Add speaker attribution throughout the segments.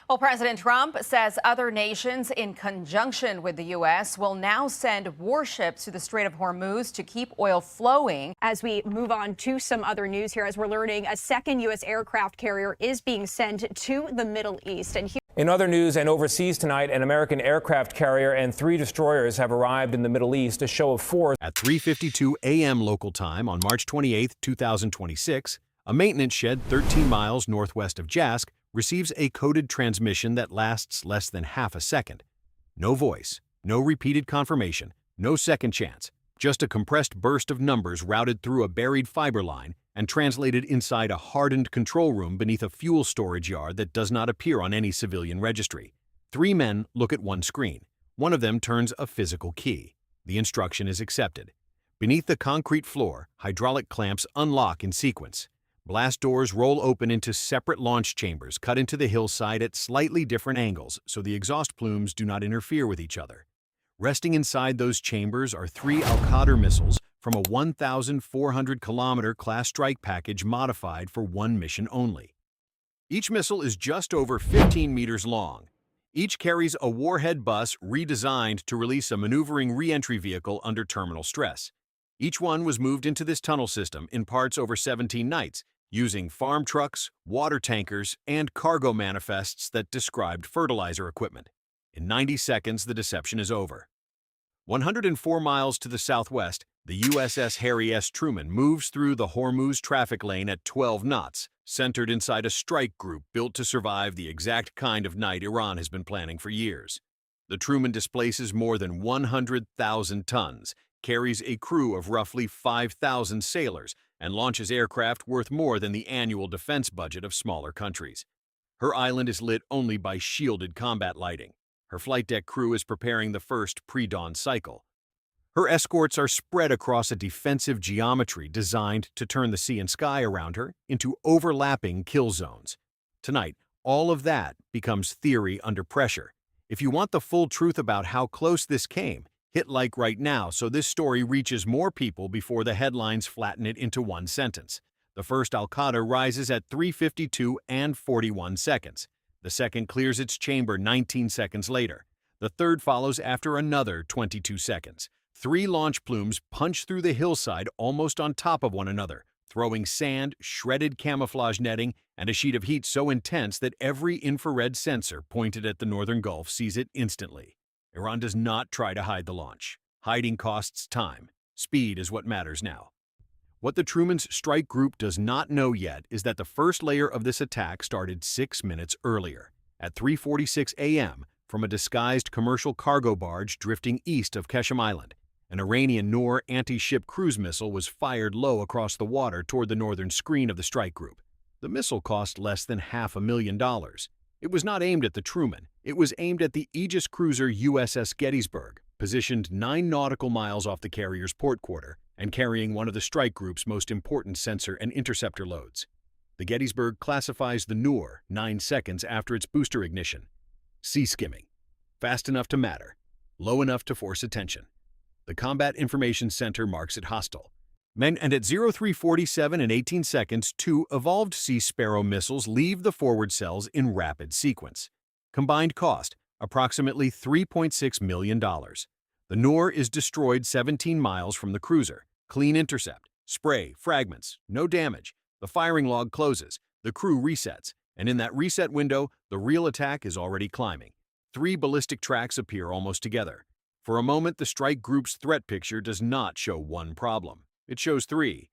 Speaker 1: Well, President Trump says other nations, in conjunction with the U.S., will now send warships to the Strait of Hormuz to keep oil flowing.
Speaker 2: As we move on to some other news here, as we're learning, a second U.S. aircraft carrier is being sent to the Middle East. And here
Speaker 3: in other news and overseas tonight, an American aircraft carrier and 3 destroyers have arrived in the Middle East, a show of force.
Speaker 4: At 3:52 a.m. local time on March 28, 2026, a maintenance shed 13 miles northwest of Jask receives a coded transmission that lasts less than half a second. No voice, no repeated confirmation, no second chance, just a compressed burst of numbers routed through a buried fiber line and translated inside a hardened control room beneath a fuel storage yard that does not appear on any civilian registry. 3 men look at one screen. One of them turns a physical key. The instruction is accepted. Beneath the concrete floor, hydraulic clamps unlock in sequence. Blast doors roll open into separate launch chambers cut into the hillside at slightly different angles so the exhaust plumes do not interfere with each other. Resting inside those chambers are 3 Al-Qadr missiles from a 1,400-kilometer class strike package modified for one mission only. Each missile is just over 15 meters long. Each carries a warhead bus redesigned to release a maneuvering re-entry vehicle under terminal stress. Each one was moved into this tunnel system in parts over 17 nights, using farm trucks, water tankers, and cargo manifests that described fertilizer equipment. In 90 seconds, the deception is over. 104 miles to the southwest, the USS Harry S. Truman moves through the Hormuz traffic lane at 12 knots, centered inside a strike group built to survive the exact kind of night Iran has been planning for years. The Truman displaces more than 100,000 tons, carries a crew of roughly 5,000 sailors, and launches aircraft worth more than the annual defense budget of smaller countries. Her island is lit only by shielded combat lighting. Her flight deck crew is preparing the first pre-dawn cycle. Her escorts are spread across a defensive geometry designed to turn the sea and sky around her into overlapping kill zones. Tonight, all of that becomes theory under pressure. If you want the full truth about how close this came, hit like right now so this story reaches more people before the headlines flatten it into one sentence. The first Al-Qadr rises at 3:52 and 41 seconds. The second clears its chamber 19 seconds later. The third follows after another 22 seconds. 3 launch plumes punch through the hillside almost on top of one another, throwing sand, shredded camouflage netting, and a sheet of heat so intense that every infrared sensor pointed at the northern Gulf sees it instantly. Iran does not try to hide the launch. Hiding costs time. Speed is what matters now. What the Truman's strike group does not know yet is that the first layer of this attack started 6 minutes earlier, at 3:46 a.m., from a disguised commercial cargo barge drifting east of Qeshm Island. An Iranian Noor anti-ship cruise missile was fired low across the water toward the northern screen of the strike group. The missile cost less than $500,000. It was not aimed at the Truman. It was aimed at the Aegis cruiser USS Gettysburg, positioned 9 nautical miles off the carrier's port quarter and carrying one of the strike group's most important sensor and interceptor loads. The Gettysburg classifies the Noor 9 seconds after its booster ignition. Sea skimming. Fast enough to matter. Low enough to force attention. The Combat Information Center marks it hostile. And at 03:47 and 18 seconds, 2 evolved Sea Sparrow missiles leave the forward cells in rapid sequence. Combined cost, approximately $3.6 million. The Noor is destroyed 17 miles from the cruiser. Clean intercept. Spray, fragments, no damage. The firing log closes. The crew resets. And in that reset window, the real attack is already climbing. 3 ballistic tracks appear almost together. For a moment, the strike group's threat picture does not show one problem. It shows 3.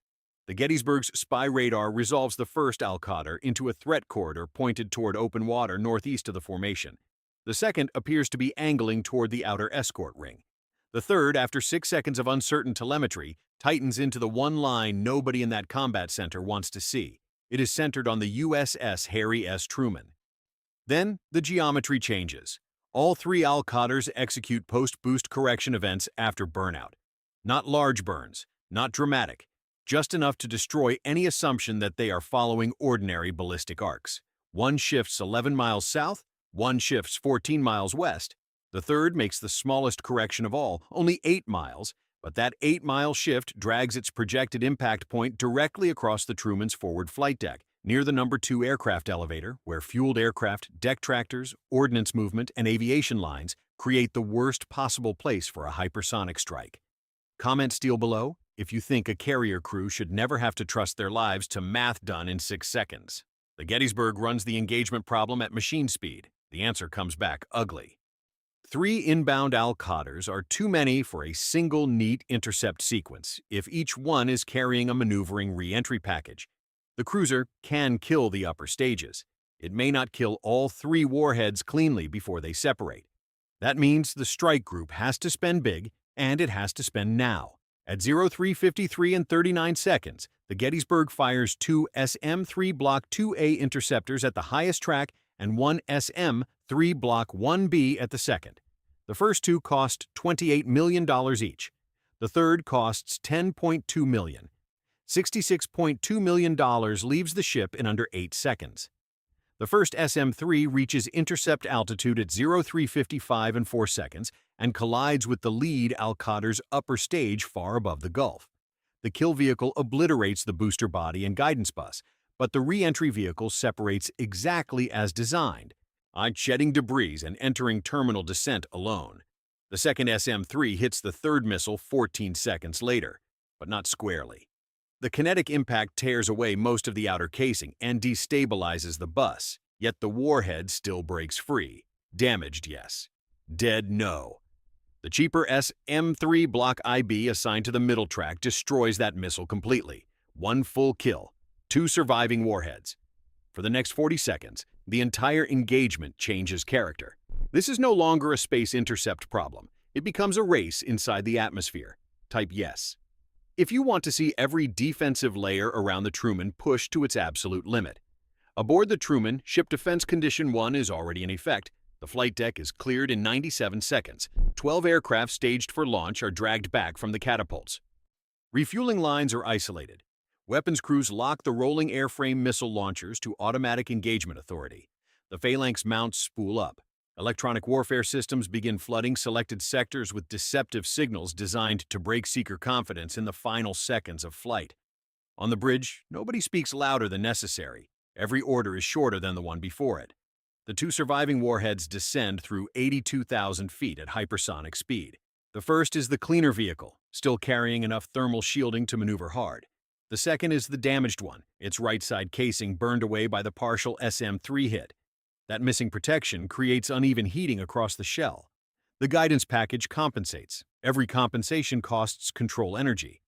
Speaker 4: The Gettysburg's spy radar resolves the first Al-Qadr into a threat corridor pointed toward open water northeast of the formation. The second appears to be angling toward the outer escort ring. The third, after 6 seconds of uncertain telemetry, tightens into the one line nobody in that combat center wants to see. It is centered on the USS Harry S. Truman. Then, the geometry changes. All 3 Al-Qadrs execute post-boost correction events after burnout. Not large burns, not dramatic, just enough to destroy any assumption that they are following ordinary ballistic arcs. One shifts 11 miles south, one shifts 14 miles west. The third makes the smallest correction of all, only 8 miles, but that 8-mile shift drags its projected impact point directly across the Truman's forward flight deck, near the number 2 aircraft elevator, where fueled aircraft, deck tractors, ordnance movement, and aviation lines create the worst possible place for a hypersonic strike. Comment steel below if you think a carrier crew should never have to trust their lives to math done in 6 seconds. The Gettysburg runs the engagement problem at machine speed. The answer comes back ugly. 3 inbound Al-Qadrs are too many for a single neat intercept sequence if each one is carrying a maneuvering re-entry package. The cruiser can kill the upper stages. It may not kill all 3 warheads cleanly before they separate. That means the strike group has to spend big, and it has to spend now. At 03:53 and 39 seconds, the Gettysburg fires 2 SM-3 Block 2A interceptors at the highest track and 1 SM-3 Block 1B at the second. The first 2 cost $28 million each. The third costs $10.2 million. $66.2 million leaves the ship in under 8 seconds. The first SM-3 reaches intercept altitude at 03:55 and 4 seconds and collides with the lead Al-Qadr's upper stage far above the Gulf. The kill vehicle obliterates the booster body and guidance bus, but the re-entry vehicle separates exactly as designed, shedding debris and entering terminal descent alone. The second SM-3 hits the third missile 14 seconds later, but not squarely. The kinetic impact tears away most of the outer casing and destabilizes the bus, yet the warhead still breaks free. Damaged, yes. Dead, no. The cheaper SM-3 Block IB assigned to the middle track destroys that missile completely. 1 full kill, 2 surviving warheads. For the next 40 seconds, the entire engagement changes character. This is no longer a space intercept problem. It becomes a race inside the atmosphere. Type yes. If you want to see every defensive layer around the Truman pushed to its absolute limit. Aboard the Truman, Ship Defense Condition 1 is already in effect. The flight deck is cleared in 97 seconds. 12 aircraft staged for launch are dragged back from the catapults. Refueling lines are isolated. Weapons crews lock the rolling airframe missile launchers to automatic engagement authority. The phalanx mounts spool up. Electronic warfare systems begin flooding selected sectors with deceptive signals designed to break seeker confidence in the final seconds of flight. On the bridge, nobody speaks louder than necessary. Every order is shorter than the one before it. The 2 surviving warheads descend through 82,000 feet at hypersonic speed. The first is the cleaner vehicle, still carrying enough thermal shielding to maneuver hard. The second is the damaged one, its right side casing burned away by the partial SM-3 hit. That missing protection creates uneven heating across the shell. The guidance package compensates. Every compensation costs control energy.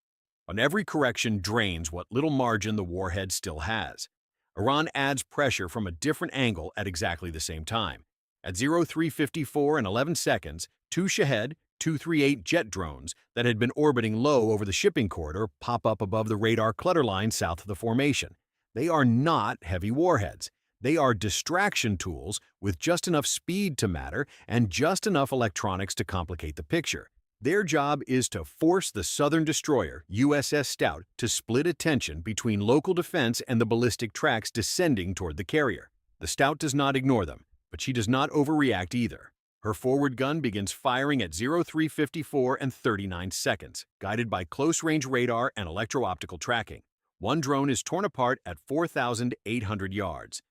Speaker 4: And every correction drains what little margin the warhead still has. Iran adds pressure from a different angle at exactly the same time. At 03:54 and 11 seconds, 2 Shahed 238 jet drones that had been orbiting low over the shipping corridor pop up above the radar clutter line south of the formation. They are not heavy warheads. They are distraction tools with just enough speed to matter and just enough electronics to complicate the picture. Their job is to force the southern destroyer, USS Stout, to split attention between local defense and the ballistic tracks descending toward the carrier. The Stout does not ignore them, but she does not overreact either. Her forward gun begins firing at 03:54 and 39 seconds, guided by close-range radar and electro-optical tracking. 1 drone is torn apart at 4,800 yards.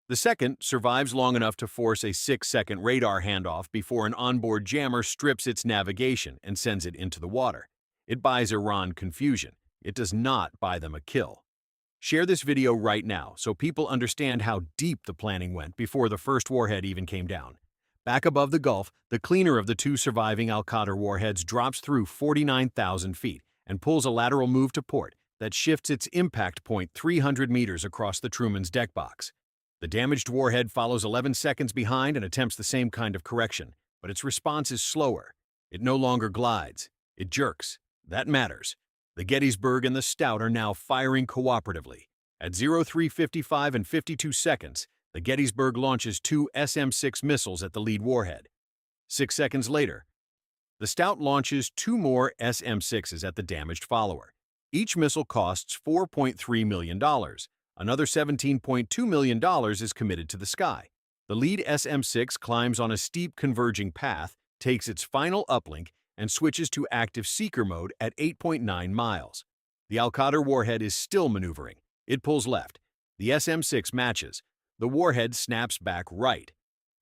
Speaker 4: The second survives long enough to force a 6-second radar handoff before an onboard jammer strips its navigation and sends it into the water. It buys Iran confusion. It does not buy them a kill. Share this video right now so people understand how deep the planning went before the first warhead even came down. Back above the Gulf, the cleaner of the 2 surviving Al-Qadr warheads drops through 49,000 feet and pulls a lateral move to port that shifts its impact point 300 meters across the Truman's deck box. The damaged warhead follows 11 seconds behind and attempts the same kind of correction, but its response is slower. It no longer glides. It jerks. That matters. The Gettysburg and the Stout are now firing cooperatively. At 03:55 and 52 seconds, the Gettysburg launches 2 SM-6 missiles at the lead warhead. 6 seconds later, the Stout launches 2 more SM-6s at the damaged follower. Each missile costs $4.3 million. Another $17.2 million is committed to the sky. The lead SM-6 climbs on a steep converging path, takes its final uplink, and switches to active seeker mode at 8.9 miles. The Al-Qadr warhead is still maneuvering. It pulls left. The SM-6 matches. The warhead snaps back right.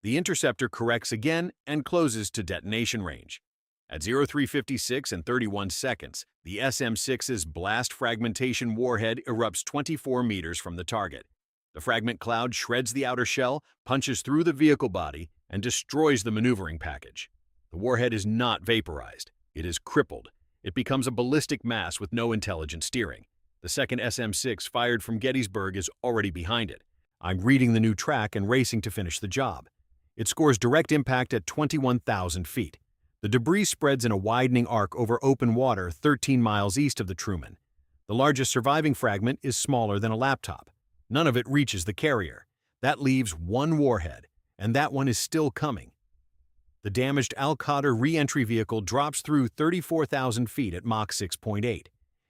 Speaker 4: The interceptor corrects again and closes to detonation range. At 0356 and 31 seconds, the SM-6's blast fragmentation warhead erupts 24 meters from the target. The fragment cloud shreds the outer shell, punches through the vehicle body, and destroys the maneuvering package. The warhead is not vaporized. It is crippled. It becomes a ballistic mass with no intelligent steering. The second SM-6 fired from Gettysburg is already behind it. I'm reading the new track and racing to finish the job. It scores direct impact at 21,000 feet. The debris spreads in a widening arc over open water 13 miles east of the Truman. The largest surviving fragment is smaller than a laptop. None of it reaches the carrier. That leaves one warhead, and that one is still coming. The damaged Al-Qadr re-entry vehicle drops through 34,000 feet at Mach 6.8.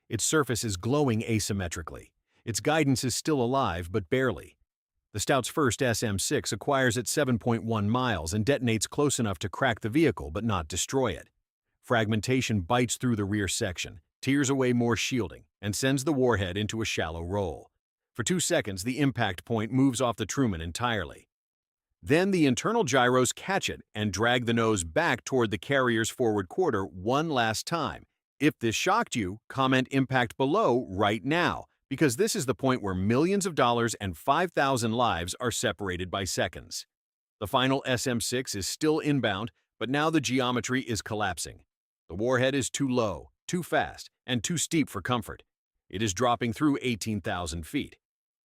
Speaker 4: Its surface is glowing asymmetrically. Its guidance is still alive, but barely. The Stout's first SM-6 acquires at 7.1 miles and detonates close enough to crack the vehicle but not destroy it. Fragmentation bites through the rear section, tears away more shielding, and sends the warhead into a shallow roll. For 2 seconds, the impact point moves off the Truman entirely. Then the internal gyros catch it and drag the nose back toward the carrier's forward quarter one last time. If this shocked you, comment impact below right now, because this is the point where millions of dollars and 5,000 lives are separated by seconds. The final SM-6 is still inbound, but now the geometry is collapsing. The warhead is too low, too fast, and too steep for comfort. It is dropping through 18,000 feet.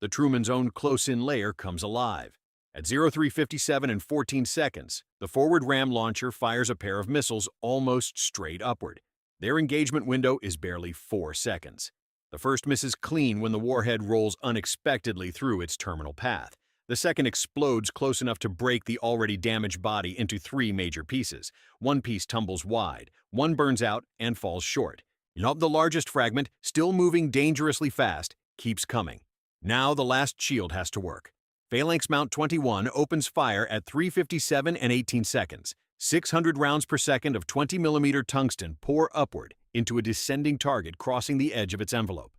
Speaker 4: The Truman's own close-in layer comes alive. At 0357 and 14 seconds, the forward ram launcher fires a pair of missiles almost straight upward. Their engagement window is barely 4 seconds. The first misses clean when the warhead rolls unexpectedly through its terminal path. The second explodes close enough to break the already damaged body into 3 major pieces. One piece tumbles wide, one burns out and falls short. The largest fragment, still moving dangerously fast, keeps coming. Now the last shield has to work. Phalanx Mount 21 opens fire at 3:57 and 18 seconds. 600 rounds per second of 20mm tungsten pour upward into a descending target crossing the edge of its envelope.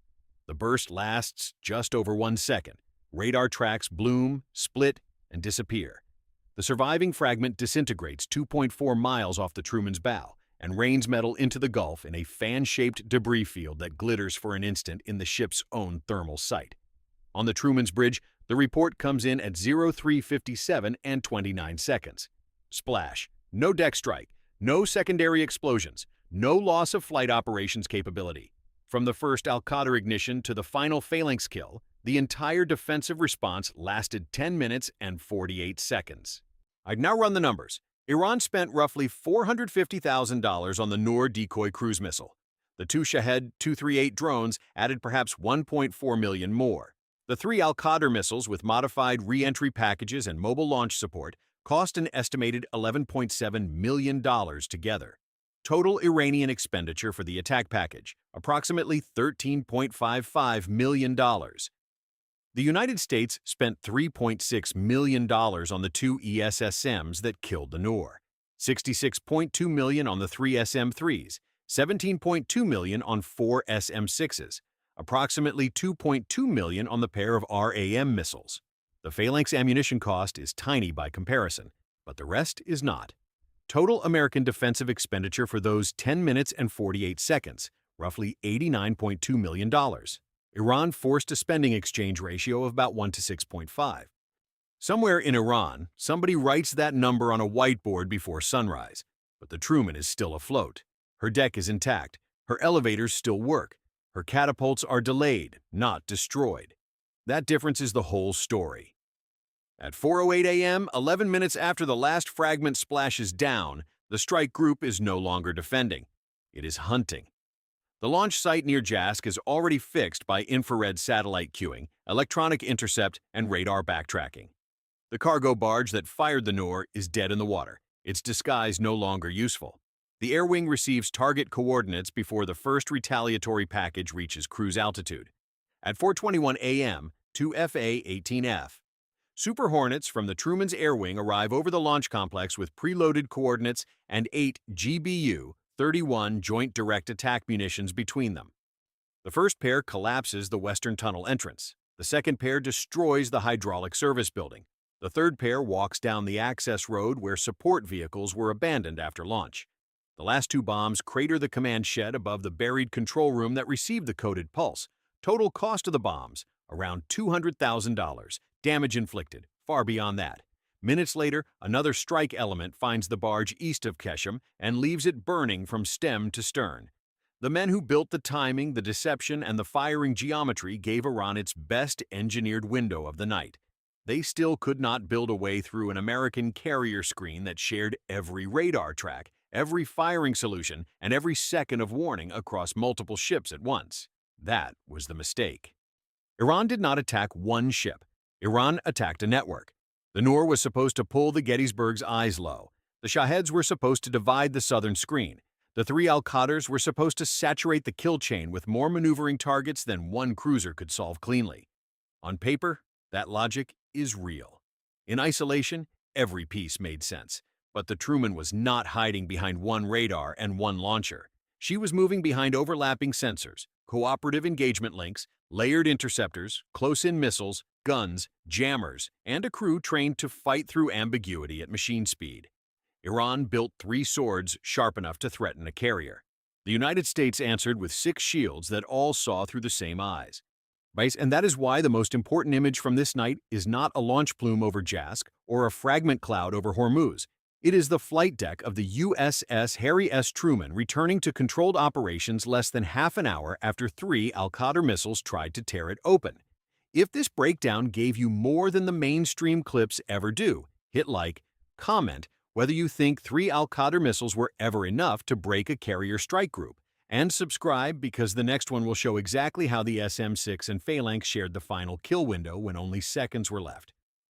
Speaker 4: The burst lasts just over 1 second. Radar tracks bloom, split, and disappear. The surviving fragment disintegrates 2.4 miles off the Truman's bow and rains metal into the Gulf in a fan-shaped debris field that glitters for an instant in the ship's own thermal sight. On the Truman's bridge, the report comes in at 0357 and 29 seconds. Splash. No deck strike. No secondary explosions. No loss of flight operations capability. From the first Al-Qadr ignition to the final phalanx kill, the entire defensive response lasted 10 minutes and 48 seconds. I'd now run the numbers. Iran spent roughly $450,000 on the Noor decoy cruise missile. The 2 Shahed 238 drones added perhaps $1.4 million more. The 3 Al-Qadr missiles with modified re-entry packages and mobile launch support cost an estimated $11.7 million together. Total Iranian expenditure for the attack package, approximately $13.55 million. The United States spent $3.6 million on the 2 ESSMs that killed the Noor, $66.2 million on the 3 SM-3s, $17.2 million on 4 SM-6s, approximately $2.2 million on the pair of RAM missiles. The Phalanx ammunition cost is tiny by comparison, but the rest is not. Total American defensive expenditure for those 10 minutes and 48 seconds, roughly $89.2 million. Iran forced a spending exchange ratio of about 1 to 6.5. Somewhere in Iran, somebody writes that number on a whiteboard before sunrise, but the Truman is still afloat. Her deck is intact. Her elevators still work. Her catapults are delayed, not destroyed. That difference is the whole story. At 4:08 a.m., 11 minutes after the last fragment splashes down, the strike group is no longer defending. It is hunting. The launch site near Jask is already fixed by infrared satellite cueing, electronic intercept, and radar backtracking. The cargo barge that fired the Noor is dead in the water, its disguise no longer useful. The air wing receives target coordinates before the first retaliatory package reaches cruise altitude. At 4:21 a.m., 2 FA-18F. Super Hornets from the Truman's air wing arrive over the launch complex with preloaded coordinates and 8 GBU-31 Joint Direct Attack munitions between them. The first pair collapses the western tunnel entrance. The second pair destroys the hydraulic service building. The third pair walks down the access road where support vehicles were abandoned after launch. The last two bombs crater the command shed above the buried control room that received the coded pulse. Total cost of the bombs, around $200,000. Damage inflicted, far beyond that. Minutes later, another strike element finds the barge east of Keshem and leaves it burning from stem to stern. The men who built the timing, the deception, and the firing geometry gave Iran its best engineered window of the night. They still could not build a way through an American carrier screen that shared every radar track, every firing solution, and every second of warning across multiple ships at once. That was the mistake. Iran did not attack one ship. Iran attacked a network. The Noor was supposed to pull the Gettysburg's eyes low. The Shaheds were supposed to divide the southern screen. The three Al-Qadrs were supposed to saturate the kill chain with more maneuvering targets than one cruiser could solve cleanly. On paper, that logic is real. In isolation, every piece made sense. But the Truman was not hiding behind one radar and one launcher. She was moving behind overlapping sensors, cooperative engagement links, layered interceptors, close-in missiles, guns, jammers, and a crew trained to fight through ambiguity at machine speed. Iran built 3 swords sharp enough to threaten a carrier. The United States answered with 6 shields that all saw through the same eyes. And that is why the most important image from this night is not a launch plume over Jask or a fragment cloud over Hormuz. It is the flight deck of the USS Harry S. Truman returning to controlled operations less than half an hour after 3 Al-Qadr missiles tried to tear it open. If this breakdown gave you more than the mainstream clips ever do, hit like, comment whether you think 3 Al-Qadr missiles were ever enough to break a carrier strike group, and subscribe because the next one will show exactly how the SM-6 and Phalanx shared the final kill window when only seconds were left.